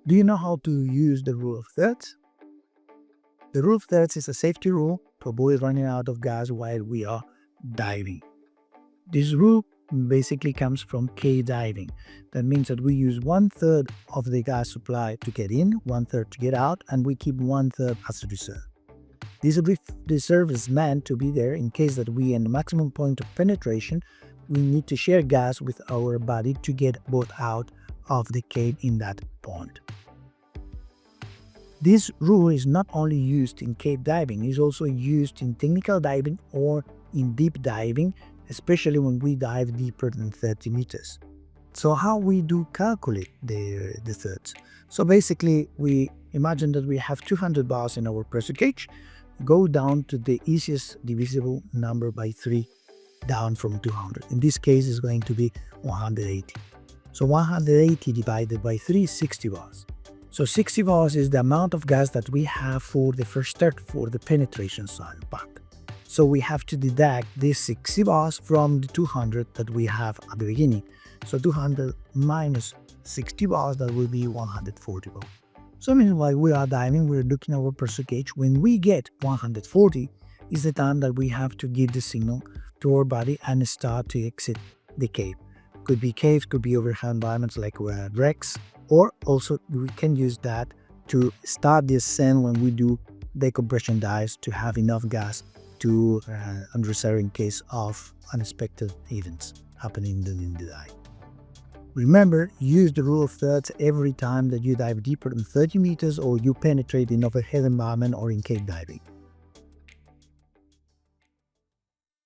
Do you know how to use the rule of thirds? The rule of thirds is a safety rule to avoid running out of gas while we are diving. This rule basically comes from cave diving. That means that we use 1/3 of the gas supply to get in, 1/3 to get out, and we keep 1/3 as a reserve. This reserve is meant to be there in case that we, in the maximum point of penetration, we need to share gas with our body to get both out of the cave in that point. This rule is not only used in cave diving, it is also used in technical diving or in deep diving, especially when we dive deeper than 30 meters. So how we do calculate the thirds? So basically we imagine that we have 200 bars in our pressure gauge, go down to the easiest divisible number by 3 down from 200. In this case is going to be 180. So 180 divided by 3 is 60 bars. So 60 bars is the amount of gas that we have for the first start for the penetration side back. So we have to deduct these 60 bars from the 200 that we have at the beginning. So 200 minus 60 bars, that will be 140 bars. So meanwhile we are diving, we're looking at our pressure gauge. When we get 140 is the time that we have to give the signal to our body and start to exit the cave. Could be caves, could be overhead environments like wrecks, or also we can use that to start the ascent when we do decompression dives to have enough gas to reserve in case of unexpected events happening in the dive. Remember, use the rule of thirds every time that you dive deeper than 30 meters or you penetrate in overhead environment or in cave diving.